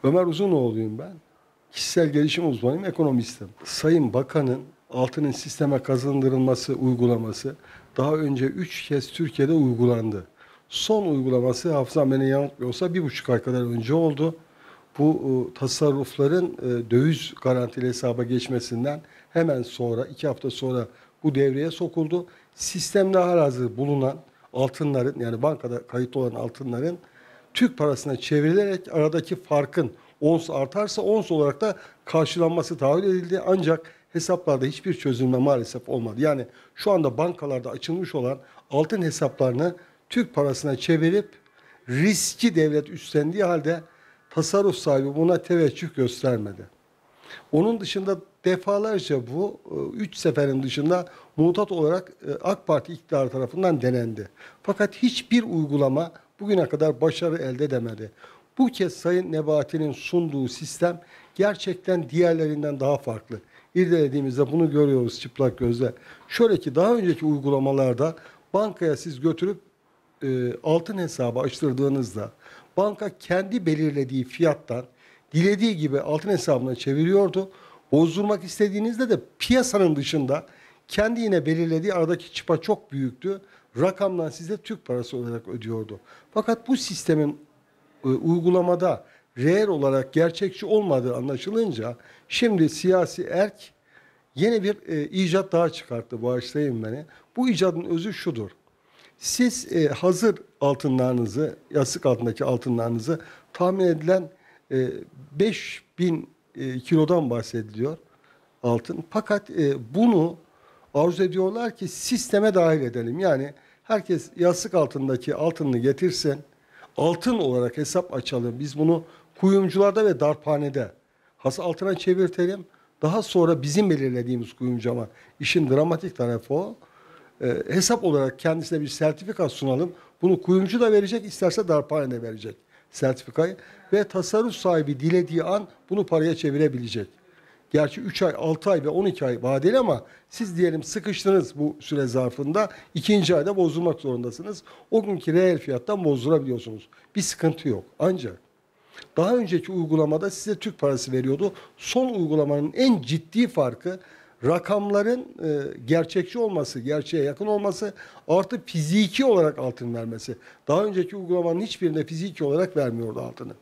Ömer Uzunoğlu'yum ben. Kişisel gelişim uzmanıyım, ekonomistim. Sayın Bakan'ın altının sisteme kazandırılması uygulaması daha önce 3 kez Türkiye'de uygulandı. Son uygulaması hafızam beni yanıltmıyorsa 1,5 ay kadar önce oldu. Bu tasarrufların döviz garantili hesaba geçmesinden hemen sonra 2 hafta sonra bu devreye sokuldu. Sistemde halihazır bulunan altınların, yani bankada kayıtlı olan altınların Türk parasına çevrilerek aradaki farkın ons artarsa ons olarak da karşılanması taahhüt edildi. Ancak hesaplarda hiçbir çözülme maalesef olmadı. Yani şu anda bankalarda açılmış olan altın hesaplarını Türk parasına çevirip riski devlet üstlendiği halde tasarruf sahibi buna teveccüh göstermedi. Onun dışında defalarca bu 3 seferin dışında mutat olarak AK Parti iktidarı tarafından denendi. Fakat hiçbir uygulama bugüne kadar başarı elde edemedi. Bu kez Sayın Nebati'nin sunduğu sistem gerçekten diğerlerinden daha farklı. İrdelediğimizde bunu görüyoruz çıplak gözle. Şöyle ki daha önceki uygulamalarda bankaya siz götürüp altın hesabı açtırdığınızda banka kendi belirlediği fiyattan dilediği gibi altın hesabına çeviriyordu. Bozdurmak istediğinizde de piyasanın dışında kendi yine belirlediği aradaki çıpa çok büyüktü. Rakamdan size Türk parası olarak ödüyordu. Fakat bu sistemin uygulamada reel olarak gerçekçi olmadığı anlaşılınca şimdi siyasi erk yeni bir icat daha çıkarttı. Bağışlayın beni. Bu icadın özü şudur. Siz hazır altınlarınızı, yastık altındaki altınlarınızı tahmin edilen 5.000 kilodan bahsediliyor altın. Fakat bunu arzu ediyorlar ki sisteme dahil edelim. Yani herkes yastık altındaki altınını getirsin. Altın olarak hesap açalım. Biz bunu kuyumcularda ve darphanede has altına çevirtelim. Daha sonra bizim belirlediğimiz kuyumcu, ama işin dramatik tarafı o. Hesap olarak kendisine bir sertifika sunalım. Bunu kuyumcu da verecek, isterse darphane de verecek sertifikayı. Ve tasarruf sahibi dilediği an bunu paraya çevirebilecek. Gerçi 3 ay, 6 ay ve 12 ay vadeli, ama siz diyelim sıkıştınız bu süre zarfında, ikinci ayda bozdurmak zorundasınız. O günkü reel fiyattan bozdurabiliyorsunuz. Bir sıkıntı yok. Ancak daha önceki uygulamada size Türk parası veriyordu. Son uygulamanın en ciddi farkı rakamların gerçekçi olması, gerçeğe yakın olması, artı fiziki olarak altın vermesi. Daha önceki uygulamanın hiçbirinde fiziki olarak vermiyordu altını.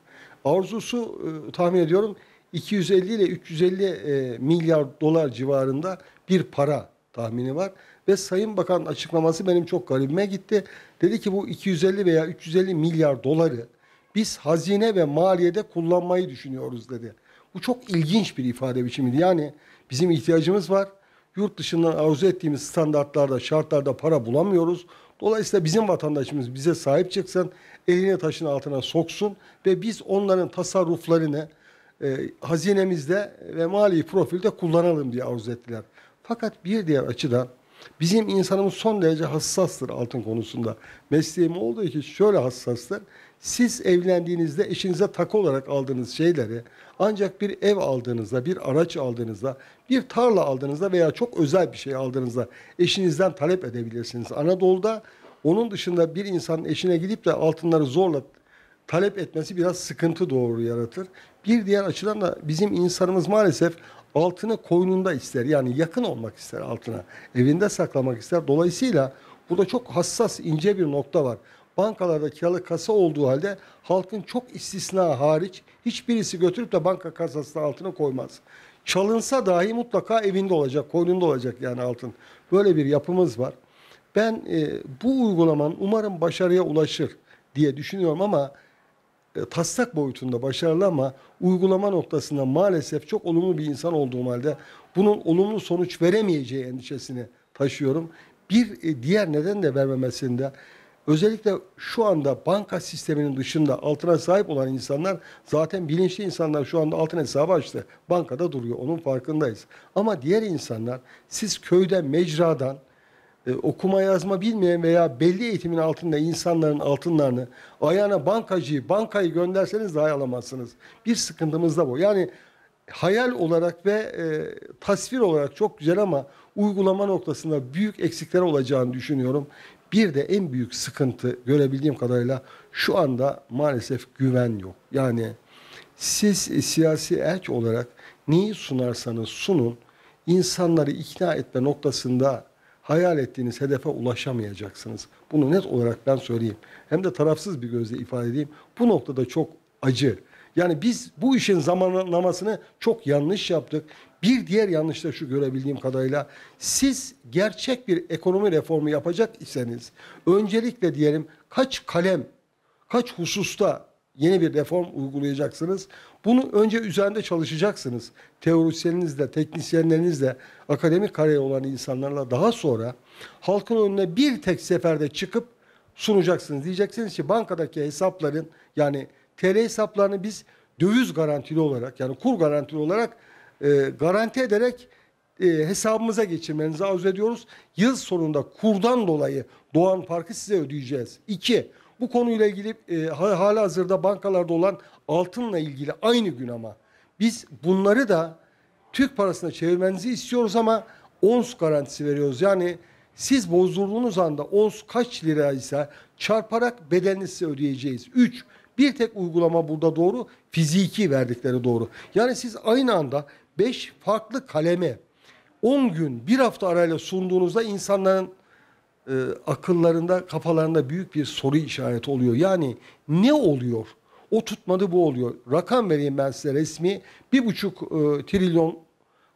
Arzusu tahmin ediyorum 250 ile 350 milyar dolar civarında bir para tahmini var. Ve Sayın Bakan açıklaması benim çok garibime gitti. Dedi ki bu 250 veya 350 milyar doları biz hazine ve maliyede kullanmayı düşünüyoruz dedi. Bu çok ilginç bir ifade biçimiydi. Yani bizim ihtiyacımız var. Yurt dışından arzu ettiğimiz standartlarda, şartlarda para bulamıyoruz. Dolayısıyla bizim vatandaşımız bize sahip çıksın, elini taşın altına soksun ve biz onların tasarruflarını hazinemizde ve mali profilde kullanalım diye arzu ettiler. Fakat bir diğer açıdan bizim insanımız son derece hassastır altın konusunda. Mesleğim olduğu için şöyle hassastır. Siz evlendiğinizde eşinize takı olarak aldığınız şeyleri ancak bir ev aldığınızda, bir araç aldığınızda, bir tarla aldığınızda veya çok özel bir şey aldığınızda eşinizden talep edebilirsiniz. Anadolu'da onun dışında bir insanın eşine gidip de altınları zorla talep etmesi biraz sıkıntı doğru yaratır. Bir diğer açıdan da bizim insanımız maalesef altını koynunda ister. Yani yakın olmak ister altına. Evinde saklamak ister. Dolayısıyla burada çok hassas, ince bir nokta var. Bankalarda kiralık kasa olduğu halde halkın çok istisna hariç hiçbirisi götürüp de banka kasasına altını koymaz. Çalınsa dahi mutlaka evinde olacak, koynunda olacak yani altın. Böyle bir yapımız var. Ben bu uygulamanın umarım başarıya ulaşır diye düşünüyorum, ama taslak boyutunda başarılı, ama uygulama noktasında maalesef çok olumlu bir insan olduğum halde bunun olumlu sonuç veremeyeceği endişesini taşıyorum. Bir diğer neden de vermemesinde, özellikle şu anda banka sisteminin dışında altına sahip olan insanlar, zaten bilinçli insanlar şu anda altın hesabı açtı. Bankada duruyor, onun farkındayız. Ama diğer insanlar, siz köyden, mecradan okuma yazma bilmeyen veya belli eğitimin altında insanların altınlarını ayağına bankayı gönderseniz dahi alamazsınız. Bir sıkıntımız da bu. Yani hayal olarak ve tasvir olarak çok güzel, ama uygulama noktasında büyük eksikler olacağını düşünüyorum. Bir de en büyük sıkıntı görebildiğim kadarıyla şu anda maalesef güven yok. Yani Siz siyasi erk olarak neyi sunarsanız sunun, insanları ikna etme noktasında hayal ettiğiniz hedefe ulaşamayacaksınız. Bunu net olarak ben söyleyeyim. Hem de tarafsız bir gözle ifade edeyim. Bu noktada çok acı. Yani biz bu işin zamanlamasını çok yanlış yaptık. Bir diğer yanlış da şu, görebildiğim kadarıyla, siz gerçek bir ekonomi reformu yapacak iseniz öncelikle diyelim kaç kalem, kaç hususta yeni bir reform uygulayacaksınız. Bunu önce üzerinde çalışacaksınız. Teorisyerinizle, teknisyenlerinizle, akademik kariyer olan insanlarla, daha sonra halkın önüne bir tek seferde çıkıp sunacaksınız. Diyeceksiniz ki bankadaki hesapların, yani TL hesaplarını biz döviz garantili olarak, yani kur garantili olarak garanti ederek hesabımıza geçirmenizi arzu ediyoruz. Yıl sonunda kurdan dolayı doğan farkı size ödeyeceğiz. 2. Bu konuyla ilgili hala hazırda bankalarda olan altınla ilgili aynı gün, ama biz bunları da Türk parasına çevirmenizi istiyoruz ama ons garantisi veriyoruz. Yani siz bozdurduğunuz anda ons kaç liraysa çarparak bedelini size ödeyeceğiz. 3. Bir tek uygulama burada doğru, fiziki verdikleri doğru. Yani siz aynı anda 5 farklı kaleme 10 gün, bir hafta arayla sunduğunuzda insanların akıllarında, kafalarında büyük bir soru işareti oluyor. Yani ne oluyor? O tutmadı, bu oluyor. Rakam vereyim ben size resmi. 1,5 trilyon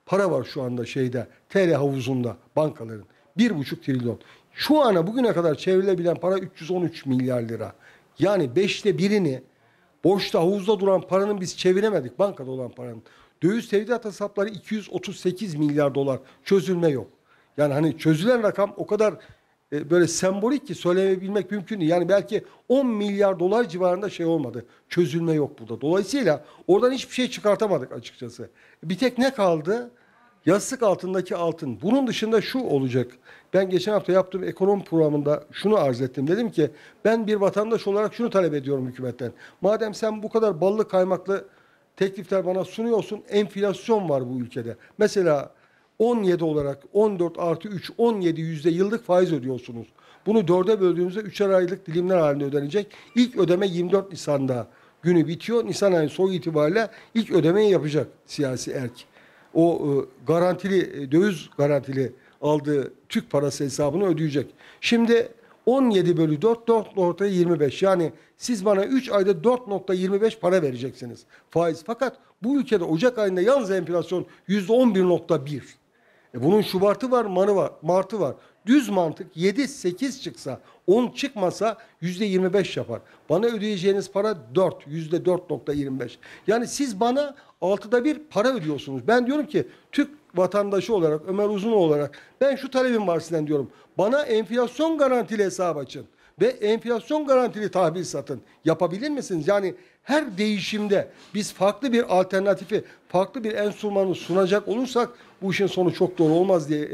para var şu anda TL havuzunda bankaların. 1,5 trilyon. Şu ana bugüne kadar çevrilebilen para 313 milyar lira. Yani 5'te birini boşta, havuzda duran paranın biz çeviremedik, bankada olan paranın. Döviz tevdiat hesapları 238 milyar dolar, çözülme yok. Yani hani çözülen rakam o kadar böyle sembolik ki söyleyebilmek mümkün değil. Yani belki 10 milyar dolar civarında olmadı. Çözülme yok burada. Dolayısıyla oradan hiçbir şey çıkartamadık açıkçası. Bir tek ne kaldı? Yastık altındaki altın. Bunun dışında şu olacak. Ben geçen hafta yaptığım ekonomi programında şunu arz ettim. Dedim ki ben bir vatandaş olarak şunu talep ediyorum hükümetten. Madem sen bu kadar ballı kaymaklı teklifler bana sunuyorsun, enflasyon var bu ülkede. Mesela 17 olarak 14 artı 3, 17 yüzde yıllık faiz ödüyorsunuz. Bunu 4'e böldüğümüzde 3'er aylık dilimler halinde ödenecek. İlk ödeme 24 Nisan'da günü bitiyor. Nisan ayının sonu itibariyle ilk ödemeyi yapacak siyasi erk. O garantili, döviz garantili aldığı Türk parası hesabını ödeyecek. Şimdi 17 bölü 4, 4,25. Yani siz bana 3 ayda 4,25 para vereceksiniz faiz. Fakat bu ülkede Ocak ayında yalnız enflasyon %11,1. Bunun Şubat'ı var, Mart'ı var. Düz mantık 7-8 çıksa, 10 çıkmasa %25 yapar. Bana ödeyeceğiniz para 4, %4,25. Yani siz bana 6'da bir para ödüyorsunuz. Ben diyorum ki Türk vatandaşı olarak, Ömer Uzun olarak ben şu talebim var sizden diyorum. Bana enflasyon garantili hesap açın ve enflasyon garantili tahvil satın. Yapabilir misiniz? Yani her değişimde biz farklı bir alternatifi, farklı bir enstrümanı sunacak olursak bu işin sonu çok doğru olmaz diye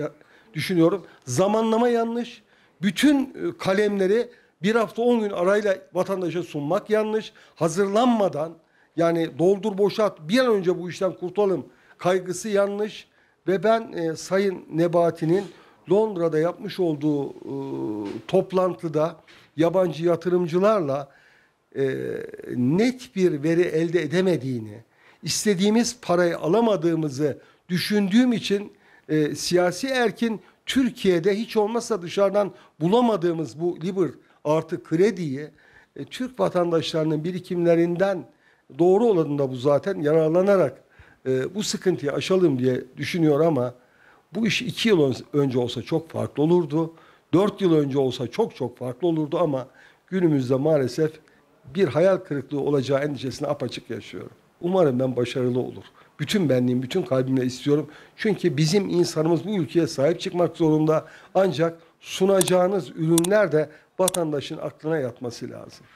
düşünüyorum. Zamanlama yanlış. Bütün kalemleri bir hafta 10 gün arayla vatandaşa sunmak yanlış. Hazırlanmadan, yani doldur boşalt, bir an önce bu işten kurtulalım kaygısı yanlış. Ve ben Sayın Nebati'nin Londra'da yapmış olduğu toplantıda yabancı yatırımcılarla net bir veri elde edemediğini, istediğimiz parayı alamadığımızı düşündüğüm için siyasi erkin Türkiye'de hiç olmazsa dışarıdan bulamadığımız bu Libor artı krediyi Türk vatandaşlarının birikimlerinden, doğru olanında bu zaten, yararlanarak bu sıkıntıyı aşalım diye düşünüyor ama bu iş 2 yıl önce olsa çok farklı olurdu. 4 yıl önce olsa çok çok farklı olurdu ama günümüzde maalesef bir hayal kırıklığı olacağı endişesini apaçık yaşıyorum. Umarım ben başarılı olur. Bütün benliğim, bütün kalbimle istiyorum. Çünkü bizim insanımız bu ülkeye sahip çıkmak zorunda. Ancak sunacağınız ürünler de vatandaşın aklına yatması lazım.